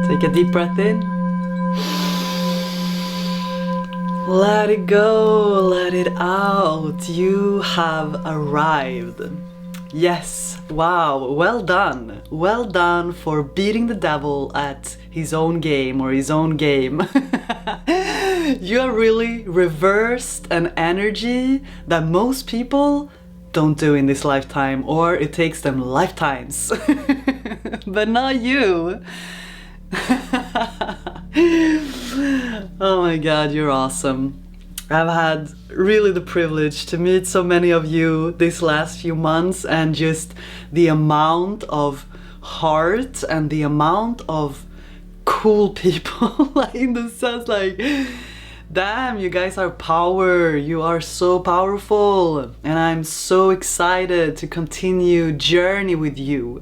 Take a deep breath in. Let it go, let it out. You have arrived. Yes, wow, well done. Well done for beating the devil at his own game or his own game. You have really reversed an energy that most people don't do in this lifetime, or it takes them lifetimes. But not you. Oh my god, you're awesome. I've had really the privilege to meet so many of you these last few months, and just the amount of heart and the amount of cool people, like in the sense like, damn, you guys are power, you are so powerful, and I'm so excited to continue journey with you.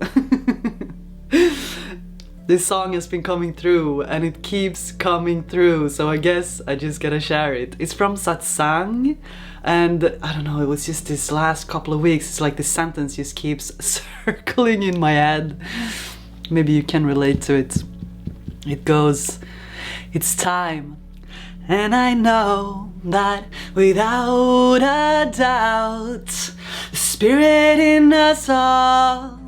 This song has been coming through and it keeps coming through, so I guess I just gotta share it. It's from Satsang, and I don't know, it was just this last couple of weeks, it's like the sentence just keeps circling in my head. Maybe you can relate to it. It goes, it's time, and I know that without a doubt, the spirit in us all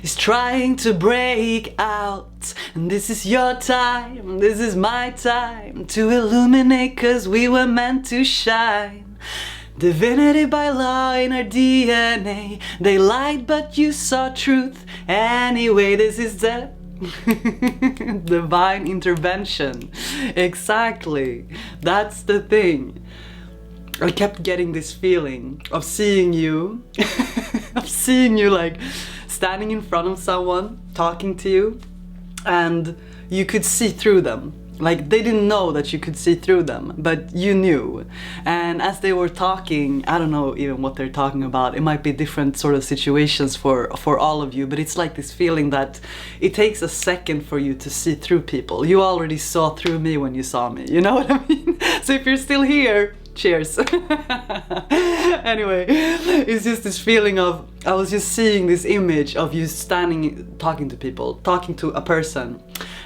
is trying to break out. And this is your time, this is my time to illuminate, 'cause we were meant to shine. Divinity by law in our DNA. They lied but you saw truth. Anyway, this is the divine intervention. Exactly. That's the thing. I kept getting this feeling of seeing you, of seeing you like standing in front of someone, talking to you, and you could see through them. Like, they didn't know that you could see through them, but you knew. And as they were talking, I don't know even what they're talking about. It might be different sort of situations for all of you, but it's like this feeling that it takes a second for you to see through people. You already saw through me when you saw me, you know what I mean? So if you're still here, cheers. Anyway, it's just this feeling of, I was just seeing this image of you standing, talking to people, talking to a person,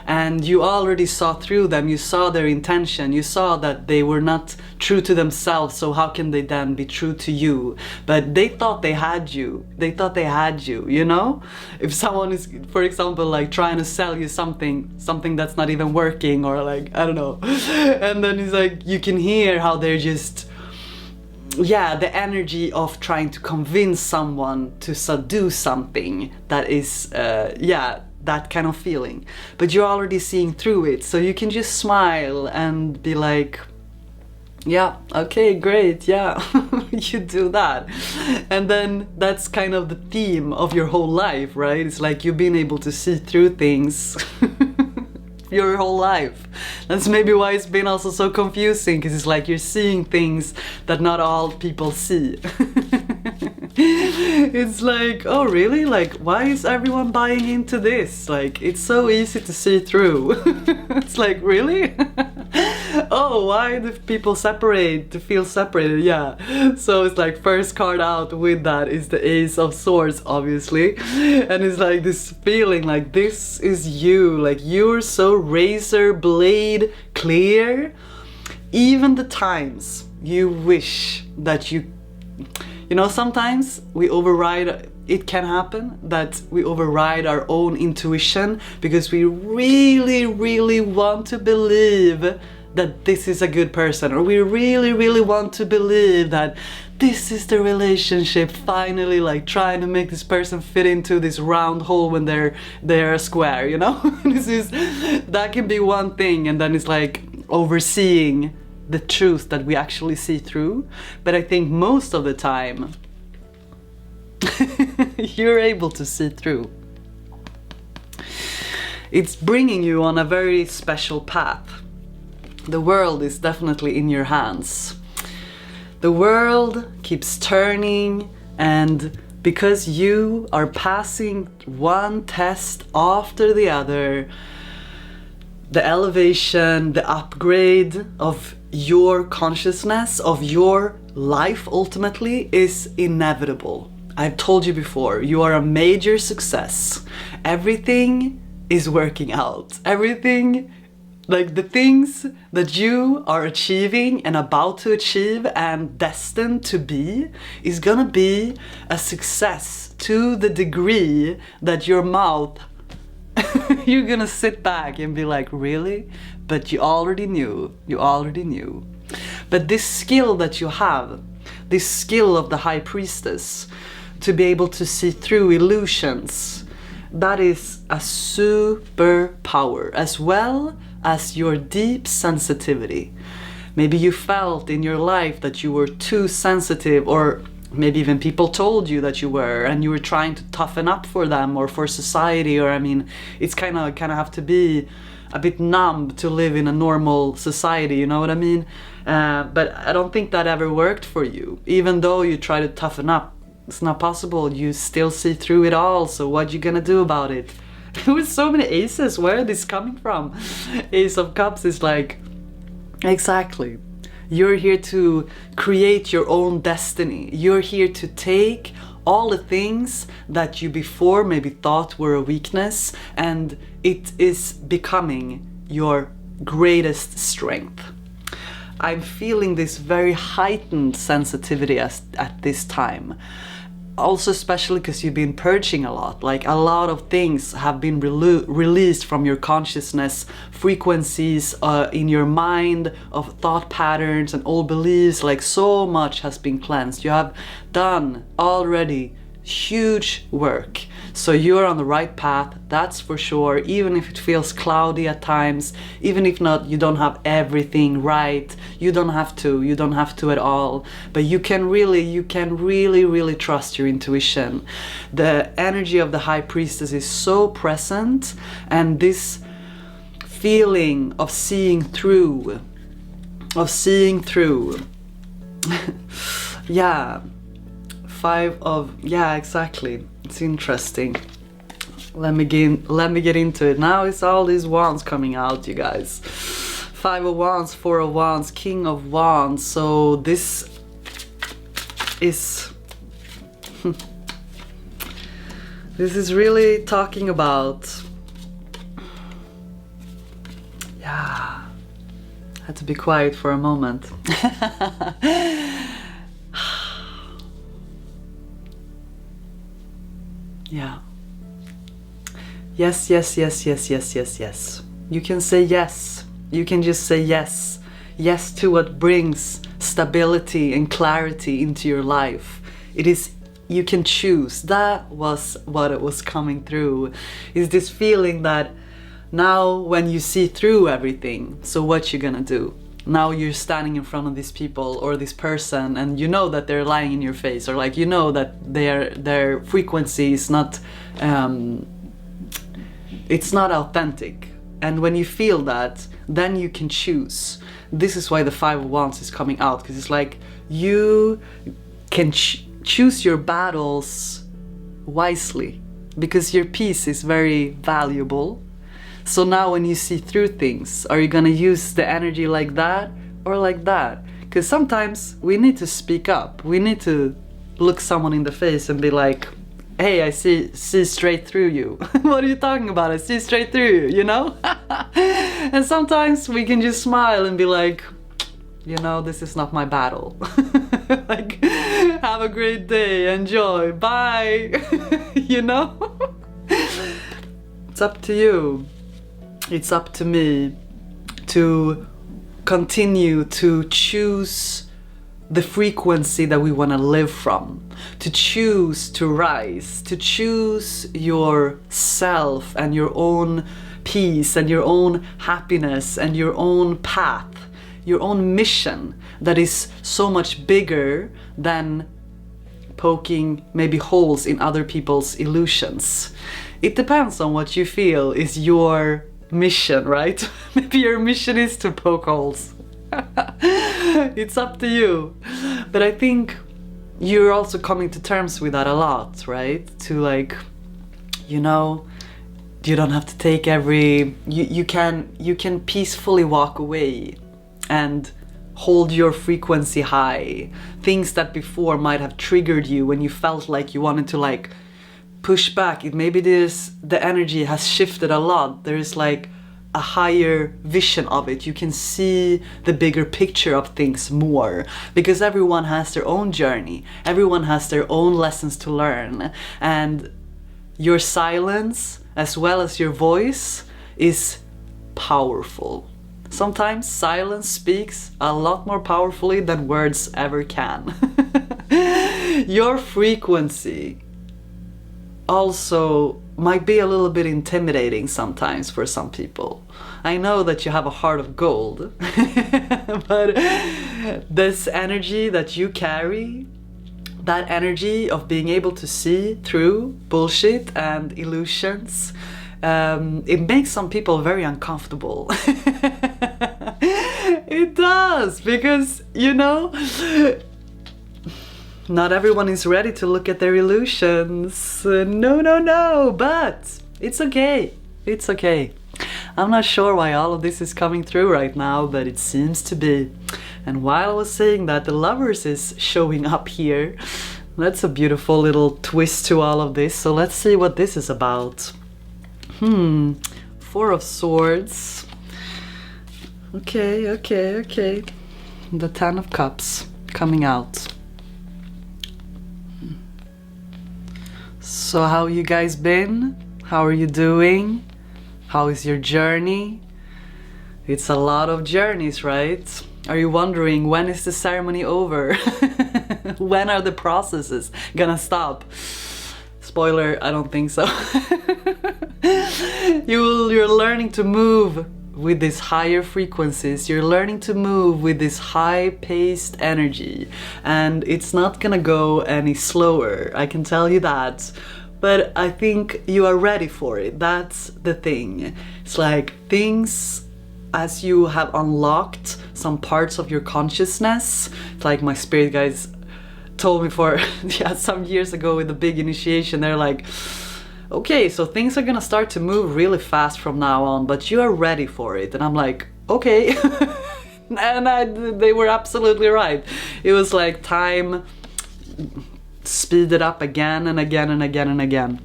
and you already saw through them. You saw their intention, you saw that they were not true to themselves, so how can they then be true to you? But they thought they had you, you know? If someone is, for example, like trying to sell you something that's not even working, or like, I don't know, and then it's like, you can hear how they're just, yeah, the energy of trying to convince someone to do something that is, yeah, that kind of feeling. But you're already seeing through it, so you can just smile and be like, yeah, okay, great, yeah, you do that. And then that's kind of the theme of your whole life, right? It's like you've been able to see through things your whole life. That's maybe why it's been also so confusing, because it's like you're seeing things that not all people see. It's like, oh really? Like, why is everyone buying into this? Like, it's so easy to see through. It's like, really? Oh, why do people separate, to feel separated? Yeah. So it's like, first card out with that is the Ace of Swords, obviously. And it's like this feeling like, this is you. Like, you're so razor blade clear. Even the times you wish that you know, sometimes we override, it can happen that we override our own intuition because we really, really want to believe that this is a good person, or we really, really want to believe that this is the relationship, finally, like trying to make this person fit into this round hole when they're a square, you know? That can be one thing, and then it's like overseeing the truth that we actually see through. But I think most of the time you're able to see through. It's bringing you on a very special path. The world is definitely in your hands. The world keeps turning, and because you are passing one test after the other, the elevation, the upgrade of your consciousness, of your life ultimately, is inevitable. I've told you before, you are a major success. Everything is working out. Everything, like the things that you are achieving and about to achieve and destined to be, is gonna be a success to the degree that your mouth, you're gonna sit back and be like, really? But you already knew, you already knew. But this skill that you have, this skill of the High Priestess, to be able to see through illusions, that is a superpower, as well as your deep sensitivity. Maybe you felt in your life that you were too sensitive, or maybe even people told you that you were, and you were trying to toughen up for them or for society, or I mean, it's kind of have to be a bit numb to live in a normal society, you know what I mean? But I don't think that ever worked for you. Even though you try to toughen up, it's not possible. You still see through it all, so what you gonna do about it? With so many aces, where are this coming from? Ace of Cups is like, exactly. You're here to create your own destiny. You're here to take all the things that you before maybe thought were a weakness, and it is becoming your greatest strength. I'm feeling this very heightened sensitivity at this time. Also, especially because you've been purging a lot. Like, a lot of things have been released from your consciousness, frequencies in your mind of thought patterns and old beliefs. Like, so much has been cleansed. You have done already huge work. So you're on the right path, that's for sure, even if it feels cloudy at times, even if not, you don't have everything right. You don't have to at all. But you can really trust your intuition. The energy of the High Priestess is so present, and this feeling of seeing through, yeah. Yeah, exactly. It's interesting. Let me get into it. Now it's all these wands coming out, you guys. 5 of Wands, 4 of Wands, King of Wands. So this is this is really talking about, yeah. I had to be quiet for a moment. Yeah. Yes. You can say yes. You can just say yes. Yes to what brings stability and clarity into your life. It is, you can choose. That was what it was coming through. Is this feeling that now when you see through everything, so what you gonna do? Now you're standing in front of these people or this person, and you know that they're lying in your face, or like, you know that their frequency is not it's not authentic. And when you feel that, then you can choose. This is why the 5 of Wands is coming out, because it's like you can choose your battles wisely, because your peace is very valuable. So now when you see through things, are you gonna use the energy like that or like that? Because sometimes we need to speak up. We need to look someone in the face and be like, hey, I see straight through you. What are you talking about? I see straight through you, you know? And sometimes we can just smile and be like, you know, this is not my battle. Like, have a great day, enjoy, bye. You know? It's up to you. It's up to me to continue to choose the frequency that we want to live from, to choose to rise, to choose yourself and your own peace and your own happiness and your own path, your own mission that is so much bigger than poking maybe holes in other people's illusions. It depends on what you feel is your mission, right? Maybe your mission is to poke holes. It's up to you. But I think you're also coming to terms with that a lot, right? To like, you know, you don't have to take every, you can peacefully walk away and hold your frequency high. Things that before might have triggered you when you felt like you wanted to like push back. Maybe the energy has shifted a lot. There is like a higher vision of it. You can see the bigger picture of things more, because everyone has their own journey. Everyone has their own lessons to learn. And your silence, as well as your voice, is powerful. Sometimes silence speaks a lot more powerfully than words ever can. Your frequency also might be a little bit intimidating sometimes for some people. I know that you have a heart of gold, but this energy that you carry, that energy of being able to see through bullshit and illusions, it makes some people very uncomfortable. It does, because, you know, not everyone is ready to look at their illusions. No, but it's okay. It's okay. I'm not sure why all of this is coming through right now, but it seems to be. And while I was saying that, the Lovers is showing up here. That's a beautiful little twist to all of this. So let's see what this is about. Four of Swords. Okay. The Ten of Cups coming out. So how you guys been? How are you doing? How is your journey? It's a lot of journeys, right? Are you wondering, when is the ceremony over? When are the processes gonna stop? Spoiler, I don't think so. You're learning to move with these higher frequencies. You're learning to move with this high-paced energy, and it's not gonna go any slower, I can tell you that. But I think you are ready for it. That's the thing. It's like things, as you have unlocked some parts of your consciousness, it's like my spirit guides told me for some years ago with the big initiation. They're like, okay, so things are gonna start to move really fast from now on, but you are ready for it. And I'm like, okay. And they were absolutely right. It was like time speeded up again and again and again and again.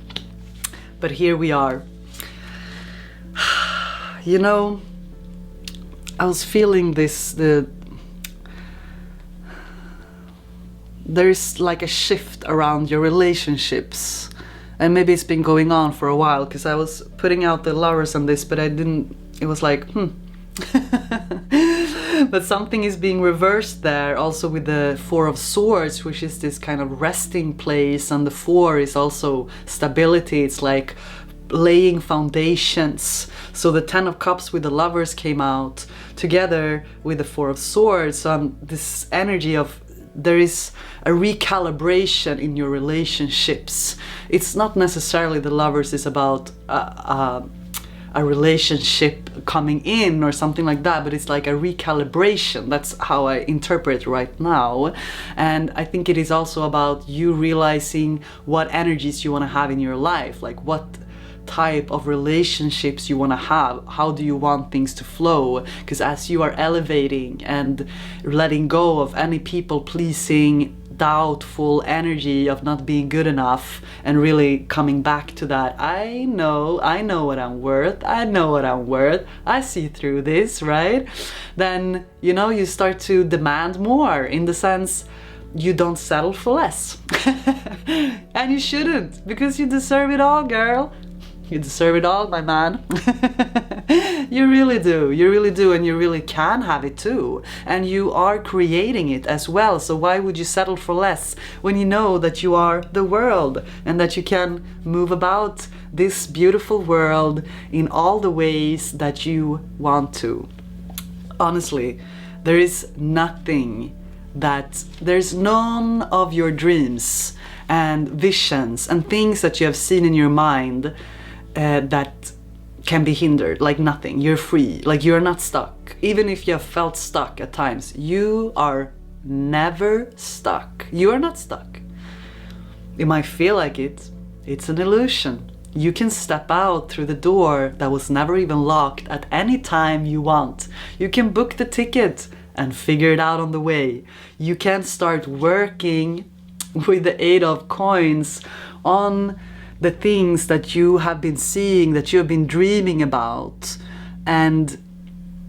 But here we are. You know, I was feeling there's like a shift around your relationships. And maybe it's been going on for a while, because I was putting out the Lovers on this, but it was like, But something is being reversed there, also with the Four of Swords, which is this kind of resting place, and the Four is also stability. It's like laying foundations. So the Ten of Cups with the Lovers came out together with the Four of Swords. This energy of there is a recalibration in your relationships. It's not necessarily the Lovers is about a relationship coming in or something like that, but it's like a recalibration. That's how I interpret right now. And I think it is also about you realizing what energies you want to have in your life, like what type of relationships you want to have, how do you want things to flow, because as you are elevating and letting go of any people pleasing, doubtful energy of not being good enough, and really coming back to that, I know what I'm worth, I see through this, right? Then, you know, you start to demand more, in the sense you don't settle for less. And you shouldn't, because you deserve it all, girl. You deserve it all, my man. You really do, and you really can have it too. And you are creating it as well, so why would you settle for less when you know that you are the world, and that you can move about this beautiful world in all the ways that you want to. Honestly, there's none of your dreams and visions and things that you have seen in your mind that can be hindered. Like nothing. You're free. Like you're not stuck. Even if you have felt stuck at times, you are never stuck. You are not stuck. It might feel like it. It's an illusion. You can step out through the door that was never even locked at any time you want. You can book the ticket and figure it out on the way. You can start working with the 8 of coins on the things that you have been seeing, that you have been dreaming about, and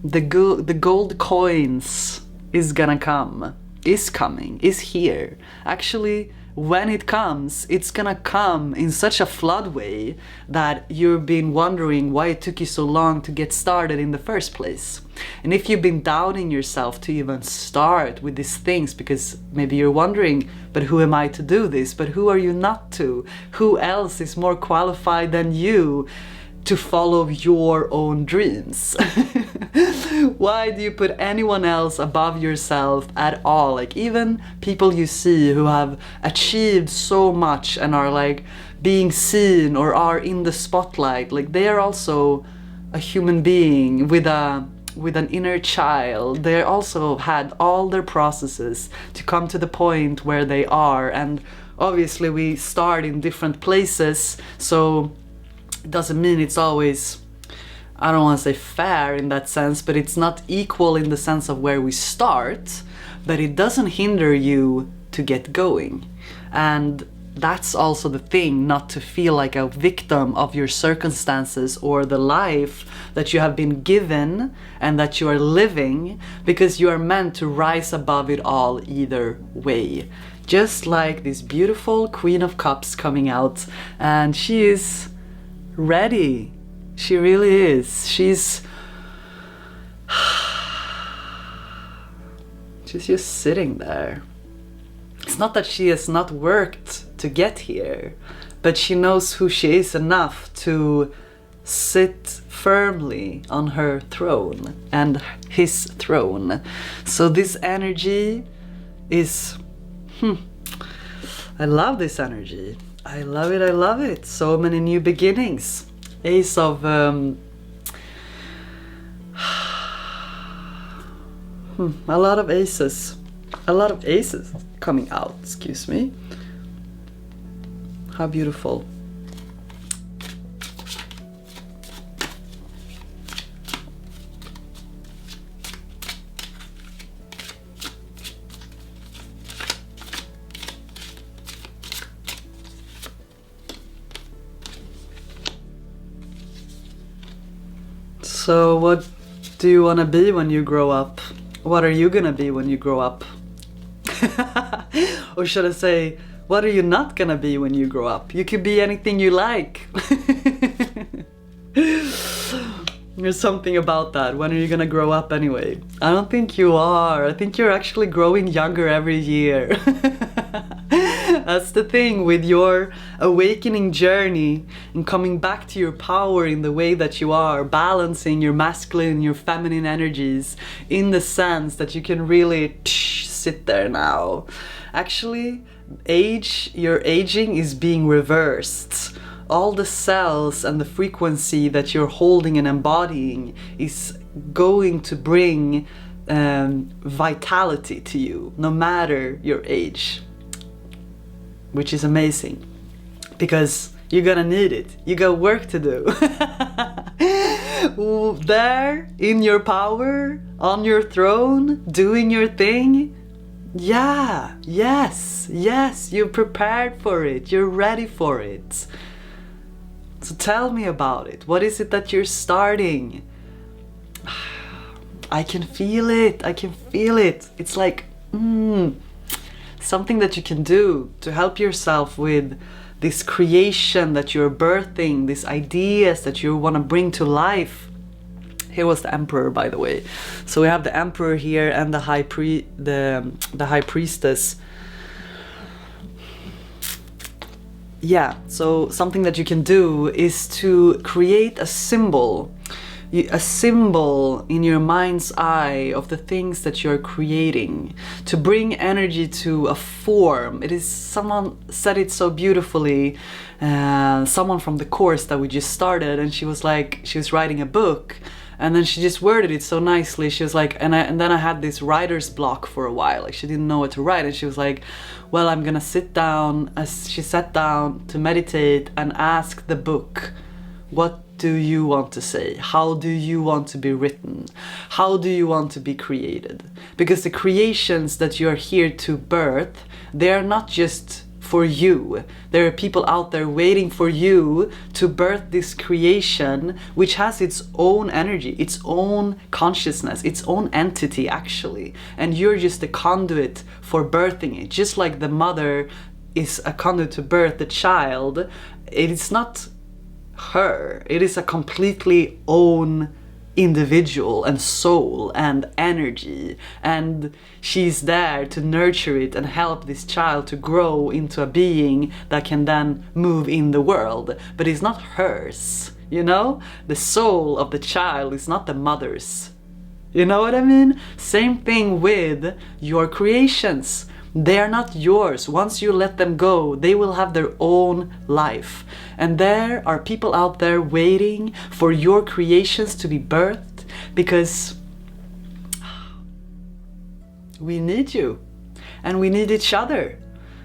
the gold coins is gonna come, is coming, is here. Actually, when it comes, it's gonna come in such a flood way that you've been wondering why it took you so long to get started in the first place. And if you've been doubting yourself to even start with these things, because maybe you're wondering, but who am I to do this? But who are you not to? Who else is more qualified than you to follow your own dreams? Why do you put anyone else above yourself at all? Like, even people you see who have achieved so much and are like being seen or are in the spotlight, like they are also a human being with an inner child. They also had all their processes to come to the point where they are, and obviously we start in different places, so it doesn't mean it's always, I don't want to say fair in that sense, but it's not equal in the sense of where we start, but it doesn't hinder you to get going. And that's also the thing, not to feel like a victim of your circumstances or the life that you have been given and that you are living, because you are meant to rise above it all either way. Just like this beautiful Queen of Cups coming out, and she is ready. She really is. She's just sitting there. It's not that she has not worked to get here, but she knows who she is enough to sit firmly on her throne and his throne. So this energy is, I love this energy. I love it, I love it. So many new beginnings. Ace of a lot of aces. A lot of aces coming out, excuse me. How beautiful. So what do you want to be when you grow up? What are you gonna be when you grow up? Or should I say, what are you not gonna be when you grow up? You could be anything you like. There's something about that. When are you gonna grow up anyway? I don't think you are. I think you're actually growing younger every year. That's the thing with your awakening journey and coming back to your power in the way that you are, balancing your masculine and your feminine energies in the sense that you can really sit there now. Actually, your aging is being reversed. All the cells and the frequency that you're holding and embodying is going to bring vitality to you, no matter your age. Which is amazing, because you're gonna need it. You got work to do. There, in your power, on your throne, doing your thing. Yeah, yes, you're prepared for it. You're ready for it. So tell me about it. What is it that you're starting? I can feel it. I can feel it. It's like, something that you can do to help yourself with this creation that you're birthing, these ideas that you want to bring to life. Here was the Emperor, by the way. So we have the Emperor here and the High Priestess. Yeah, so something that you can do is to create a symbol in your mind's eye of the things that you're creating, to bring energy to a form. It is, someone said it so beautifully, someone from the course that we just started, and she was like, she was writing a book, and then she just worded it so nicely. She was like, and then I had this writer's block for a while, like she didn't know what to write, and she was like, well, I'm gonna sit down. She sat down to meditate and ask the book, what do you want to say? How do you want to be written? How do you want to be created? Because the creations that you're here to birth, they are not just for you. There are people out there waiting for you to birth this creation, which has its own energy, its own consciousness, its own entity actually. And you're just a conduit for birthing it. Just like the mother is a conduit to birth the child, it is not her. It is a completely own individual and soul and energy, and she's there to nurture it and help this child to grow into a being that can then move in the world. But it's not hers, you know? The soul of the child is not the mother's. You know what I mean? Same thing with your creations. They are not yours. Once you let them go, they will have their own life. And there are people out there waiting for your creations to be birthed, because we need you and we need each other.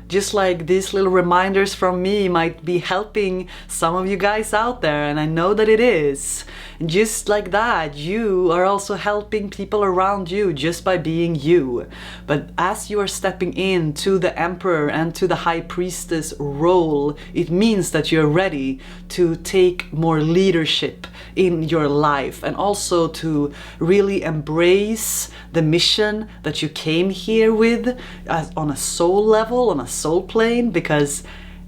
Just like these little reminders from me might be helping some of you guys out there, and I know that it is. And just like that, you are also helping people around you just by being you. But as you are stepping into the Emperor and to the High Priestess role, it means that you're ready to take more leadership in your life, and also to really embrace the mission that you came here with on a soul level, on a soul plane, because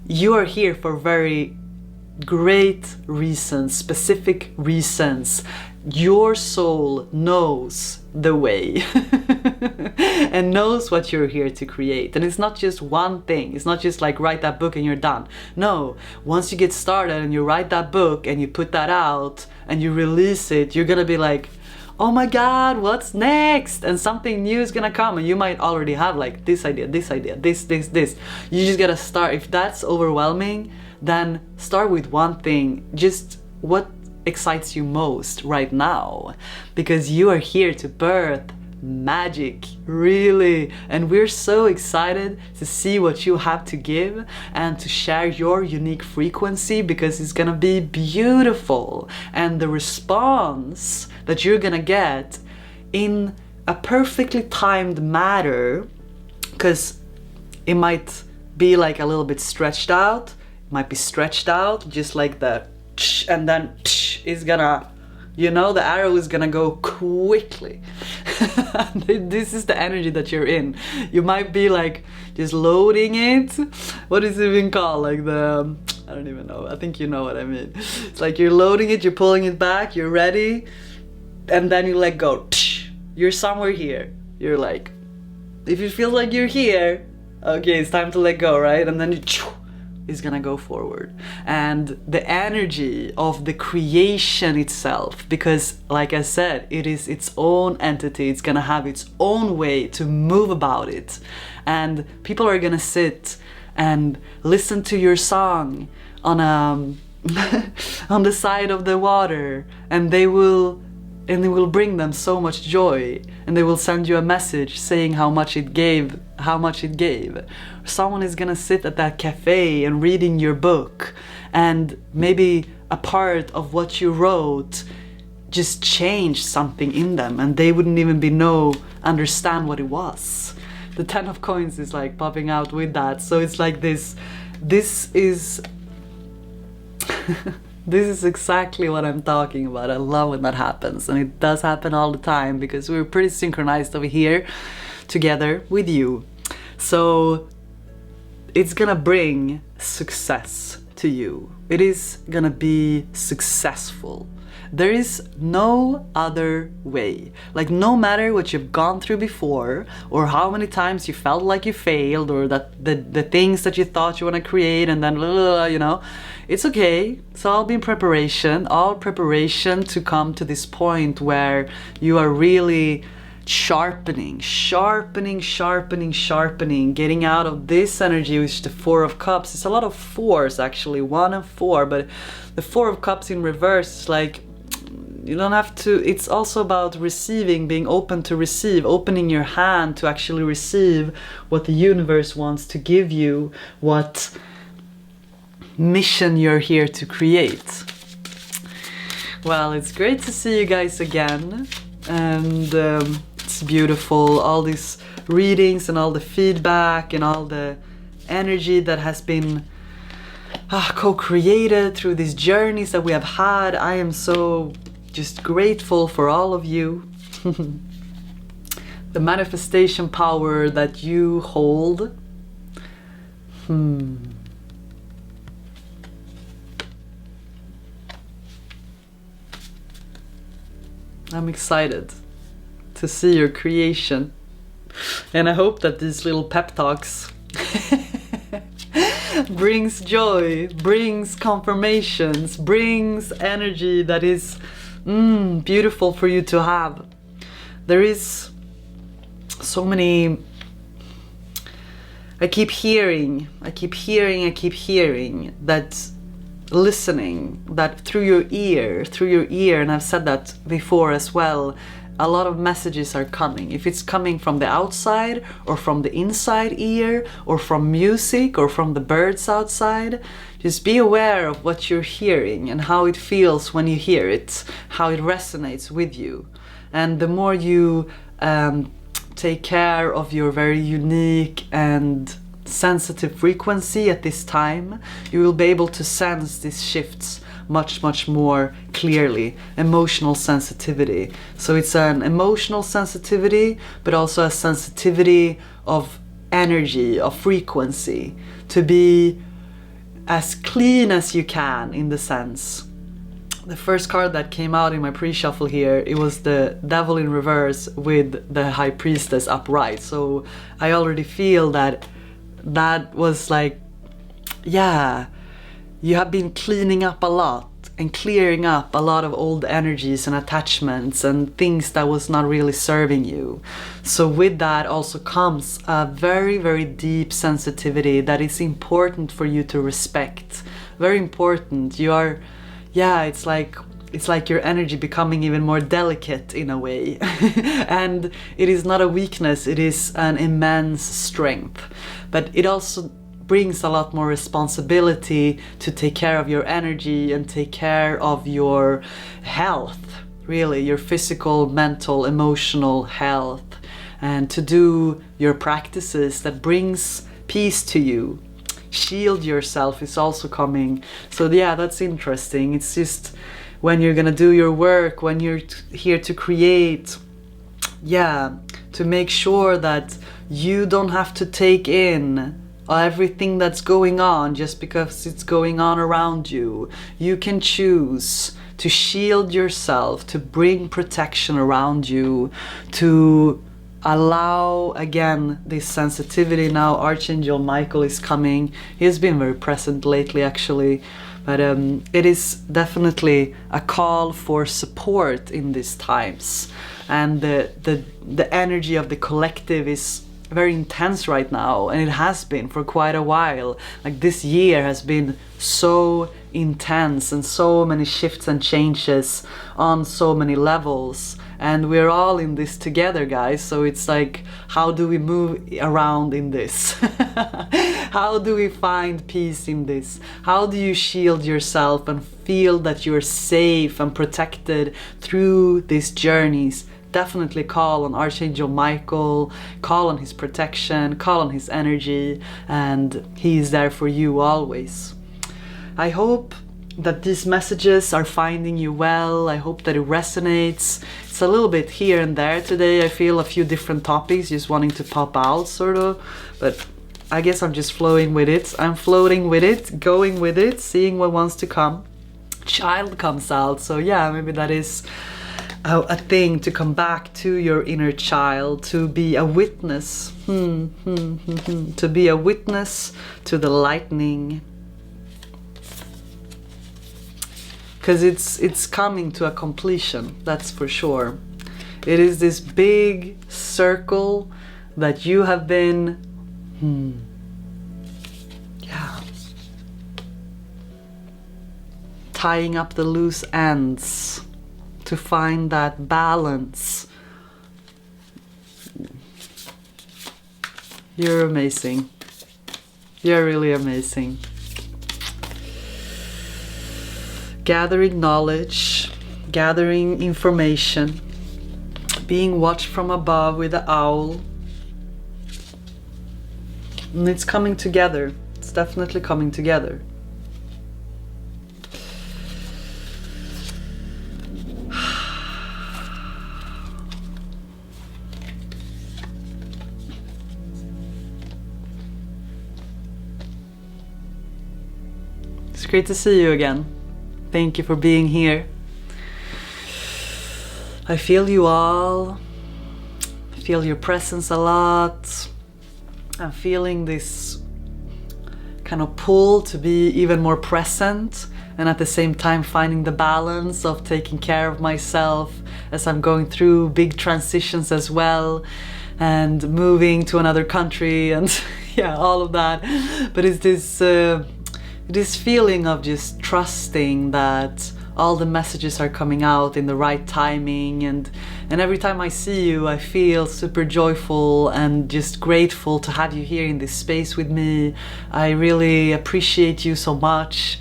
you are here for very great reasons, specific reasons. Your soul knows the way and knows what you're here to create. And it's not just one thing. It's not just like write that book and you're done. No, once you get started and you write that book and you put that out and you release it, you're gonna be like, oh my god, what's next? And something new is gonna come, and you might already have like this idea, this. You just gotta start. If that's overwhelming, then start with one thing. Just what excites you most right now, because you are here to birth magic, really. And we're so excited to see what you have to give and to share your unique frequency, because it's gonna be beautiful. And the response that you're gonna get in a perfectly timed manner, because it might be like a little bit stretched out, it might be stretched out just like the and then is gonna, you know, the arrow is gonna go quickly. This is the energy that you're in. You might be like just loading it. What is it even called? Like the, I don't even know. I think you know what I mean. It's like you're loading it, you're pulling it back, you're ready, and then you let go. You're somewhere here. You're like, if it feels like you're here, okay, it's time to let go, right? And then you is gonna go forward. And the energy of the creation itself, because like I said, it is its own entity, it's gonna have its own way to move about it. And people are gonna sit and listen to your song on on the side of the water, and it will bring them so much joy, and they will send you a message saying how much it gave. Someone is gonna sit at that cafe and reading your book, and maybe a part of what you wrote just changed something in them, and they wouldn't even understand what it was. The 10 of coins is like popping out with that. So it's like this is this is exactly what I'm talking about. I love when that happens, and it does happen all the time, because we're pretty synchronized over here together with you. So it's gonna bring success to you. It is gonna be successful. There is no other way. Like, no matter what you've gone through before, or how many times you felt like you failed, or that the things that you thought you want to create and then you know, it's okay. It's all been preparation, all preparation to come to this point where you are really sharpening, getting out of this energy, which is the 4 of Cups. It's a lot of 4s actually, 1 and 4, but the 4 of Cups in reverse is like, you don't have to, it's also about receiving, being open to receive, opening your hand to actually receive what the universe wants to give you, what mission you're here to create. Well, it's great to see you guys again, and it's beautiful, all these readings and all the feedback and all the energy that has been co-created through these journeys that we have had. I am so just grateful for all of you. The manifestation power that you hold. I'm excited to see your creation, and I hope that these little pep talks brings joy, brings confirmations, brings energy that is beautiful for you to have. There is so many, I keep hearing that listening, that through your ear, and I've said that before as well, a lot of messages are coming. If it's coming from the outside or from the inside ear or from music or from the birds outside, just be aware of what you're hearing and how it feels when you hear it, how it resonates with you. And the more you take care of your very unique and sensitive frequency at this time, you will be able to sense these shifts much more clearly. Emotional sensitivity. So it's an emotional sensitivity, but also a sensitivity of energy, of frequency, to be as clean as you can, in the sense. The first card that came out in my pre-shuffle here, it was the Devil in reverse with the High Priestess upright. So I already feel that was like, yeah, you have been cleaning up a lot and clearing up a lot of old energies and attachments and things that was not really serving you. So with that also comes a very deep sensitivity that is important for you to respect. Very important. You are, yeah, it's like your energy becoming even more delicate in a way. And it is not a weakness, it is an immense strength. But it also brings a lot more responsibility to take care of your energy and take care of your health, really, your physical, mental, emotional health, and to do your practices that brings peace to you. Shield yourself is also coming. So yeah, that's interesting. It's just when you're gonna do your work, when you're here to create, yeah, to make sure that you don't have to take in everything that's going on just because it's going on around you. You can choose to shield yourself, to bring protection around you, to allow, again, this sensitivity. Now Archangel Michael is coming. He's been very present lately, actually, but it is definitely a call for support in these times. And the energy of the collective is very intense right now, and it has been for quite a while. Like, this year has been so intense and so many shifts and changes on so many levels, and we're all in this together, guys. So it's like, how do we move around in this? How do we find peace in this? How do you shield yourself and feel that you're safe and protected through these journeys? Definitely call on Archangel Michael, call on his protection, call on his energy, and he is there for you always. I hope that these messages are finding you well. I hope that it resonates. It's a little bit here and there today. I feel a few different topics just wanting to pop out, sort of, but I guess I'm just flowing with it. I'm floating with it, going with it, seeing what wants to come. Child comes out, so yeah, maybe that is a thing, to come back to your inner child, to be a witness, to be a witness to the lightning, because it's coming to a completion, that's for sure. It is this big circle that you have been tying up the loose ends to find that balance. You're amazing. You're really amazing. Gathering knowledge, gathering information, being watched from above with the owl. And it's coming together. It's definitely coming together. It's great to see you again. Thank you for being here. I feel you all. I feel your presence a lot. I'm feeling this kind of pull to be even more present, and at the same time finding the balance of taking care of myself as I'm going through big transitions as well, and moving to another country, and yeah, all of that. But it's this feeling of just trusting that all the messages are coming out in the right timing, and every time I see you I feel super joyful and just grateful to have you here in this space with me. I really appreciate you so much,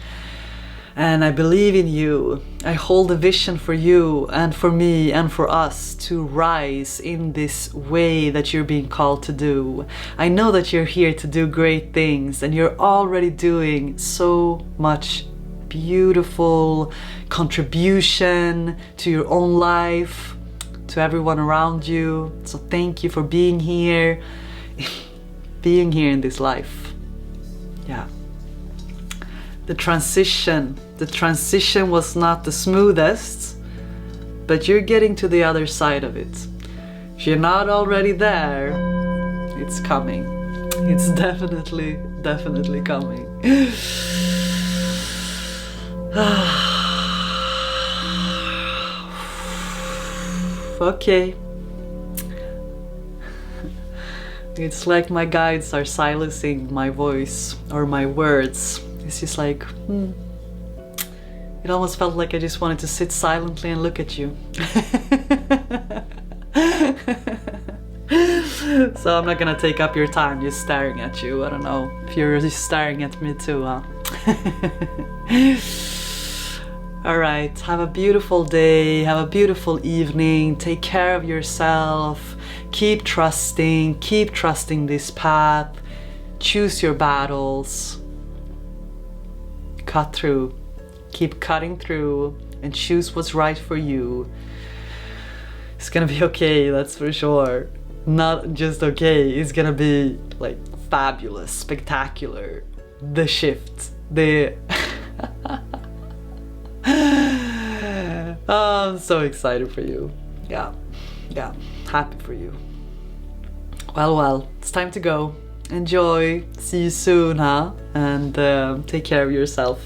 and I believe in you. I hold a vision for you and for me and for us to rise in this way that you're being called to do. I know that you're here to do great things, and you're already doing so much beautiful contribution to your own life, to everyone around you. So thank you for being here, being here in this life. Yeah. The transition was not the smoothest, but you're getting to the other side of it. If you're not already there, it's coming. It's definitely coming. Okay. It's like my guides are silencing my voice or my words. It's just like, It almost felt like I just wanted to sit silently and look at you. So I'm not gonna take up your time just staring at you. I don't know if you're just staring at me too, huh? Alright, have a beautiful day, have a beautiful evening, take care of yourself, keep trusting this path, choose your battles, cut through, keep cutting through, and choose what's right for you. It's gonna be okay, that's for sure. Not just okay, it's gonna be like fabulous, spectacular. The shift, the... Oh, I'm so excited for you. Yeah, happy for you. Well, it's time to go. Enjoy, see you soon, huh? And take care of yourself.